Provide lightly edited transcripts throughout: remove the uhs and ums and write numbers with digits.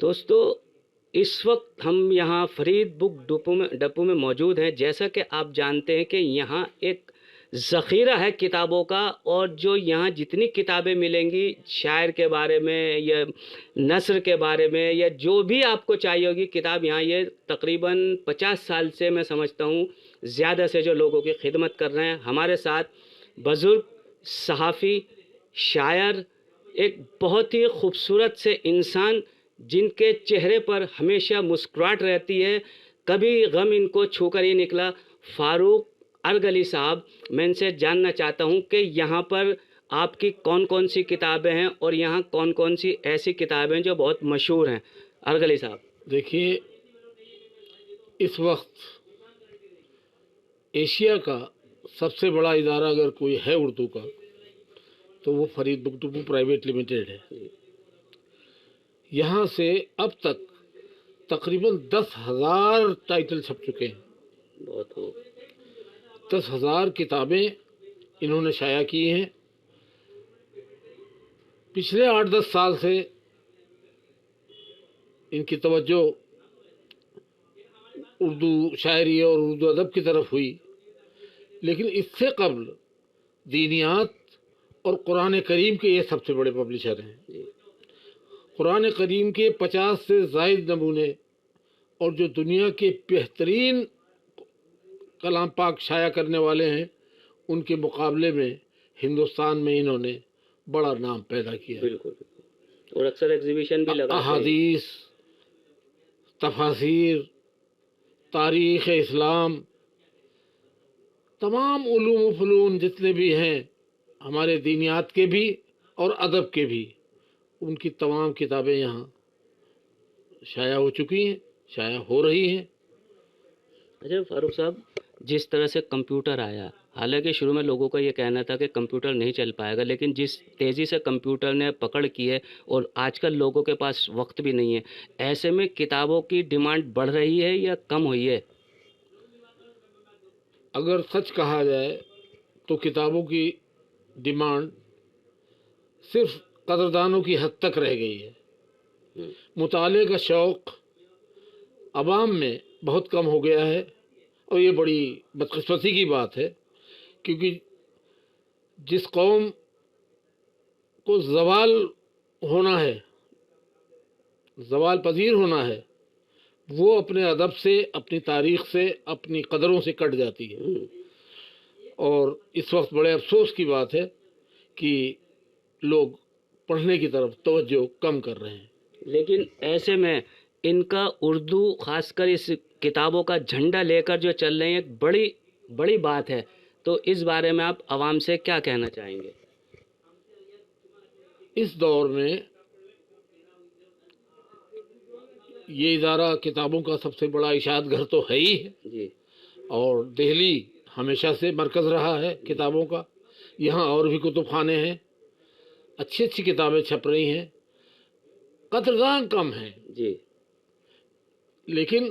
دوستو، اس وقت ہم یہاں فرید بک ڈپو میں موجود ہیں۔ جیسا کہ آپ جانتے ہیں کہ یہاں ایک ذخیرہ ہے کتابوں کا، اور جو یہاں جتنی کتابیں ملیں گی شاعر کے بارے میں یا نثر کے بارے میں یا جو بھی آپ کو چاہیے ہوگی کتاب، یہاں یہ تقریباً 50 سال سے میں سمجھتا ہوں زیادہ سے جو لوگوں کی خدمت کر رہے ہیں۔ ہمارے ساتھ بزرگ صحافی، شاعر، ایک بہت ہی خوبصورت سے انسان جن کے چہرے پر ہمیشہ مسکراہٹ رہتی ہے، کبھی غم ان کو چھو کر ہی نکلا، فاروق ارگ علی صاحب، میں ان سے جاننا چاہتا ہوں کہ یہاں پر آپ کی کون کون سی کتابیں ہیں اور یہاں کون کون سی ایسی کتابیں ہیں جو بہت مشہور ہیں۔ ارگ علی صاحب، دیکھیے، اس وقت ایشیا کا سب سے بڑا ادارہ اگر کوئی ہے اردو کا تو وہ Farid book depot private limited ہے۔ یہاں سے اب تک تقریباً 10,000 ٹائٹل چھپ چکے ہیں۔ بہت خوب۔ 10,000 کتابیں انہوں نے شائع کی ہیں۔ پچھلے 8-10 سال سے ان کی توجہ اردو شاعری اور اردو ادب کی طرف ہوئی، لیکن اس سے قبل دینیات اور قرآن کریم کے یہ سب سے بڑے پبلشر ہیں۔ قرآن کریم کے 50 سے زائد نمونے اور جو دنیا کے بہترین کلام پاک شائع کرنے والے ہیں، ان کے مقابلے میں ہندوستان میں انہوں نے بڑا نام پیدا کیا۔ بالکل، اور اکثر ایگزیبیشن بھی لگا، احادیث، تفاسیر، تاریخ اسلام، تمام علوم و فنون جتنے بھی ہیں ہمارے دینیات کے بھی اور ادب کے بھی، ان کی تمام کتابیں یہاں شائع ہو چکی ہیں، شائع ہو رہی ہیں۔ اچھا فاروق صاحب، جس طرح سے کمپیوٹر آیا، حالانکہ شروع میں لوگوں کا یہ کہنا تھا کہ کمپیوٹر نہیں چل پائے گا، لیکن جس تیزی سے کمپیوٹر نے پکڑ کی ہے اور آج کل لوگوں کے پاس وقت بھی نہیں ہے، ایسے میں کتابوں کی ڈیمانڈ بڑھ رہی ہے یا کم ہوئی ہے؟ اگر سچ کہا جائے تو کتابوں کی ڈیمانڈ صرف قدردانوں کی حد تک رہ گئی ہے۔ مطالعے کا شوق عوام میں بہت کم ہو گیا ہے، اور یہ بڑی بدقسمتی کی بات ہے، کیونکہ جس قوم کو زوال ہونا ہے، زوال پذیر ہونا ہے، وہ اپنے ادب سے، اپنی تاریخ سے، اپنی قدروں سے کٹ جاتی ہے۔ اور اس وقت بڑے افسوس کی بات ہے کہ لوگ پڑھنے کی طرف توجہ کم کر رہے ہیں۔ لیکن ایسے میں ان کا اردو، خاص کر اس کتابوں کا جھنڈا لے کر جو چل رہے ہیں، ایک بڑی بڑی بات ہے، تو اس بارے میں آپ عوام سے کیا کہنا چاہیں گے؟ اس دور میں یہ ادارہ کتابوں کا سب سے بڑا اشاعت گھر تو ہے ہی ہے، جی، اور دہلی ہمیشہ سے مرکز رہا ہے کتابوں کا۔ یہاں اور بھی کتب خانے ہیں، اچھی اچھی کتابیں چھپ رہی ہیں، قدردان کم ہیں، جی، لیکن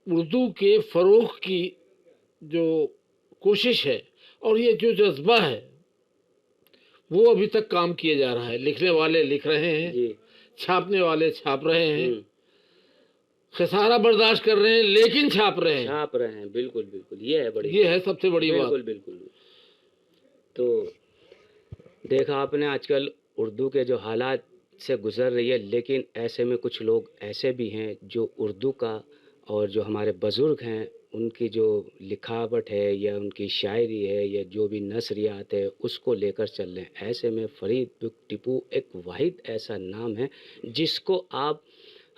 اردو کے فروغ کی جو کوشش ہے اور یہ جو جذبہ ہے وہ ابھی تک کام کیے جا رہا ہے۔ لکھنے والے لکھ رہے ہیں، جی، چھاپنے والے چھاپ رہے ہیں، خسارہ برداشت کر رہے ہیں لیکن چھاپ رہے ہیں۔ چھاپ رہے ہیں، بالکل بالکل، یہ ہے بڑی، یہ ہے سب سے بڑی بات۔ بالکل بالکل۔ تو دیکھا آپ نے آج کل اردو کے جو حالات سے گزر رہی ہے، لیکن ایسے میں کچھ لوگ ایسے بھی ہیں جو اردو کا اور جو ہمارے بزرگ ہیں ان کی جو لکھاوٹ ہے یا ان کی شاعری ہے یا جو بھی نثریات ہے اس کو لے کر چل رہے ہیں۔ ایسے میں فرید بک ڈپو ایک واحد ایسا نام ہے جس کو آپ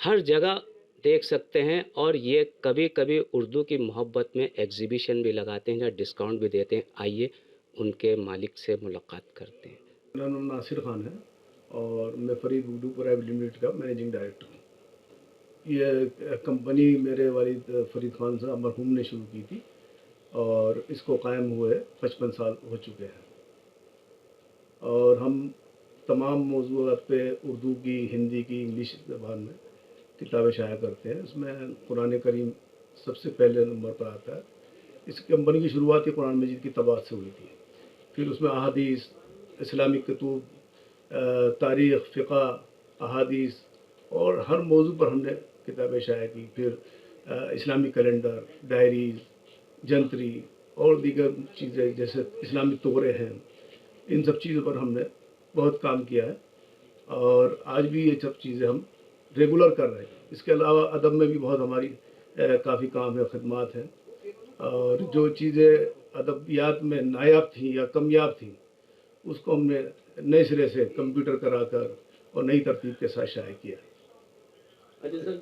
ہر جگہ دیکھ سکتے ہیں، اور یہ کبھی کبھی اردو کی محبت میں ایگزیبیشن بھی لگاتے ہیں یا ڈسکاؤنٹ بھی دیتے ہیں۔ آئیے ان کے مالک سے ملاقات کرتے ہیں۔ میرا نام ناصر خان ہے اور میں Farid book depot private limited کا مینیجنگ ڈائریکٹر ہوں۔ یہ کمپنی میرے والد فرید خان صاحب مرحوم نے شروع کی تھی، اور اس کو قائم ہوئے 55 سال ہو چکے ہیں، اور ہم تمام موضوعات پہ اردو کی، ہندی کی، انگلش زبان میں کتابیں شائع کرتے ہیں۔ اس میں قرآن کریم سب سے پہلے نمبر پر آتا ہے۔ اس کمپنی کی شروعات ہی قرآن مجید کی طباعت سے ہوئی تھی، پھر اس میں احادیث، اسلامک کتب، تاریخ، فقہ، احادیث اور ہر موضوع پر ہم نے کتابیں شائع کی. پھر اسلامی کیلنڈر، ڈائریز، جنتری اور دیگر چیزیں جیسے اسلامی طغرے ہیں، ان سب چیزوں پر ہم نے بہت کام کیا ہے اور آج بھی یہ سب چیزیں ہم ریگولر کر رہے ہیں. اس کے علاوہ ادب میں بھی بہت ہماری کافی کام ہے، خدمات ہیں، اور جو چیزیں ادبیات میں نایاب تھیں یا کمیاب تھیں اس کو ہم نے نئے سرے سے کمپیوٹر کرا کر اور نئی ترتیب کے ساتھ شائع کیا. اچھا سر،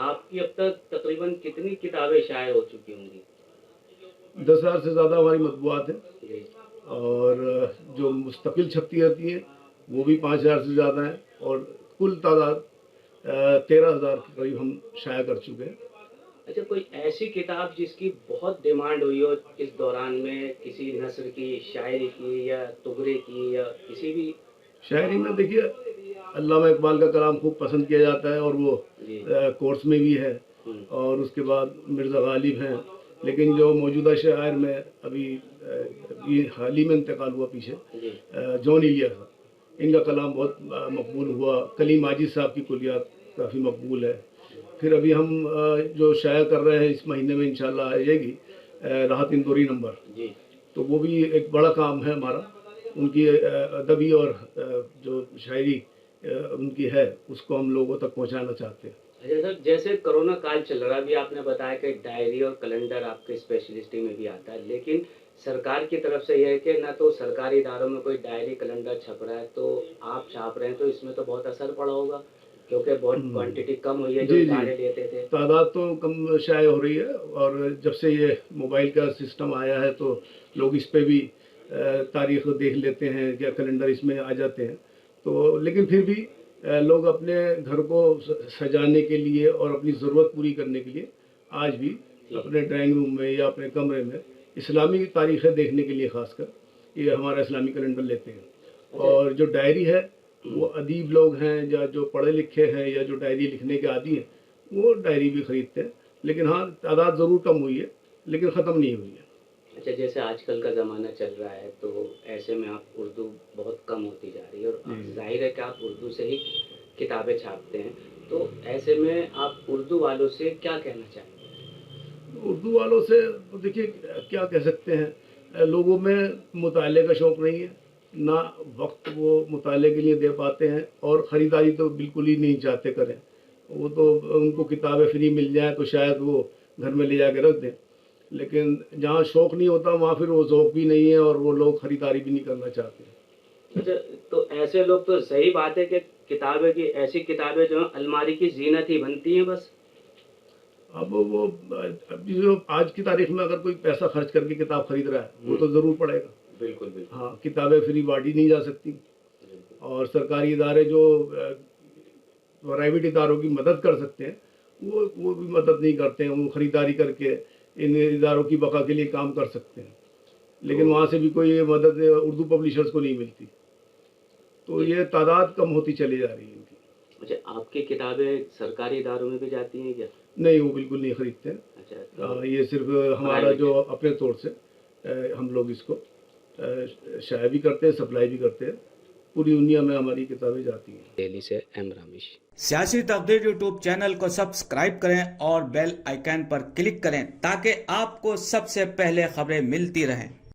آپ کی اب تک تقریباً کتنی کتابیں شائع ہو چکی ہوں گی؟ 10,000 سے زیادہ ہماری مطبوعات ہیں جی. اور جو مستقل چھپتی رہتی ہیں وہ بھی 5,000 سے زیادہ ہیں اور کل تعداد 13,000 کے قریب ہم شائع کر چکے ہیں. اچھا، کوئی ایسی کتاب جس کی بہت ڈیمانڈ ہوئی ہو اس دوران میں، کسی نثر کی، شاعری کی یا طغرے کی یا کسی بھی؟ شاعری میں دیکھیے علامہ اقبال کا کلام خوب پسند کیا جاتا ہے اور وہ جی. کورس میں بھی ہے. اور اس کے بعد مرزا غالب ہیں، لیکن جو موجودہ شاعر میں ابھی یہ حال ہی میں انتقال ہوا پیچھے، جی. جون ایلیا صاحب، ان کا کلام بہت مقبول ہوا. کلیم ماجد صاحب کی کلیات کافی مقبول ہے. پھر ابھی ہم جو شائع کر رہے ہیں اس مہینے میں انشاءاللہ آئے گی راحت اندوری نمبر، جی. تو وہ بھی ایک بڑا کام ہے ہمارا. ان کی ادبی اور جو شاعری ان کی ہے اس کو ہم لوگوں تک پہنچانا چاہتے ہیں. اچھا سر، جیسے کرونا کال چل رہا ہے، ابھی آپ نے بتایا کہ ڈائری اور کیلنڈر آپ کے اسپیشلسٹی میں بھی آتا ہے، لیکن سرکار کی طرف سے یہ ہے کہ نہ تو سرکاری اداروں میں کوئی ڈائری کیلنڈر چھپ رہا ہے، تو آپ چھاپ رہے ہیں تو اس میں تو بہت اثر پڑا ہوگا کیونکہ بہت کوانٹٹی کم ہوئی ہے جو جی ادارے لیتے تھے. تعداد تو کم شائع ہو رہی ہے اور جب سے یہ موبائل کا سسٹم آیا ہے تو لوگ اس پہ بھی تاریخ دیکھ لیتے ہیں یا کیلنڈر اس میں آ جاتے ہیں. تو لیکن پھر بھی لوگ اپنے گھر کو سجانے کے لیے اور اپنی ضرورت پوری کرنے کے لیے آج بھی اپنے ڈرائنگ روم میں یا اپنے کمرے میں اسلامی تاریخیں دیکھنے کے لیے خاص کر یہ ہمارا اسلامی کیلنڈر لیتے ہیں. اور جو ڈائری ہے وہ ادیب لوگ ہیں یا جو پڑھے لکھے ہیں یا جو ڈائری لکھنے کے عادی ہیں وہ ڈائری بھی خریدتے ہیں. لیکن ہاں تعداد ضرور کم ہوئی ہے لیکن ختم نہیں ہوئی ہے. اچھا، جیسے آج کل کا زمانہ چل رہا ہے تو ایسے میں آپ اردو بہت کم ہوتی جا رہی ہے اور ظاہر ہے کہ آپ اردو سے ہی کتابیں چھاپتے ہیں، تو ایسے میں آپ اردو والوں سے کیا کہنا چاہیں گے؟ اردو والوں سے دیکھیے کیا کہہ سکتے ہیں، لوگوں میں مطالعے کا شوق نہیں ہے، نہ وقت وہ مطالعے کے لیے دے پاتے ہیں اور خریداری تو بالکل ہی نہیں چاہتے کریں. وہ تو ان کو کتابیں فری مل جائیں تو شاید وہ گھر میں لے جا کے رکھ دیں، لیکن جہاں شوق نہیں ہوتا وہاں پھر وہ ذوق بھی نہیں ہے اور وہ لوگ خریداری بھی نہیں کرنا چاہتے. اچھا، تو ایسے لوگ تو صحیح بات ہے کہ کتابیں کی ایسی کتابیں جو ہیں الماری کی زینت ہی بنتی ہیں بس. اب وہ جو آج کی تاریخ میں اگر کوئی پیسہ خرچ کر کے کتاب خرید رہا ہے وہ تو ضرور پڑھے گا. بالکل بالکل. ہاں، کتابیں فری بانٹی نہیں جا سکتی اور سرکاری ادارے جو پرائیویٹ اداروں کی مدد کر سکتے ہیں وہ بھی مدد نہیں کرتے ہیں. وہ خریداری کر کے ان اداروں کی بقا کے لیے کام کر سکتے ہیں لیکن وہاں سے بھی کوئی مدد اردو پبلیشرز کو نہیں ملتی. تو یہ تعداد کم ہوتی چلی جا رہی ہے ان کی. اچھا، آپ کی کتابیں سرکاری اداروں میں بھی جاتی ہیں کیا؟ نہیں، وہ بالکل نہیں خریدتے ہیں. اچھا، یہ صرف ہمارا جو اپنے طور سے ہم لوگ اس کو شائع بھی کرتے ہیں، سپلائی بھی کرتے ہیں. پوری دنیا میں ہماری کتابیں جاتی ہیں. دہلی سے ایم رامیش. سیاسی تقدیر یوٹیوب چینل کو سبسکرائب کریں اور بیل آئیکن پر کلک کریں تاکہ آپ کو سب سے پہلے خبریں ملتی رہیں.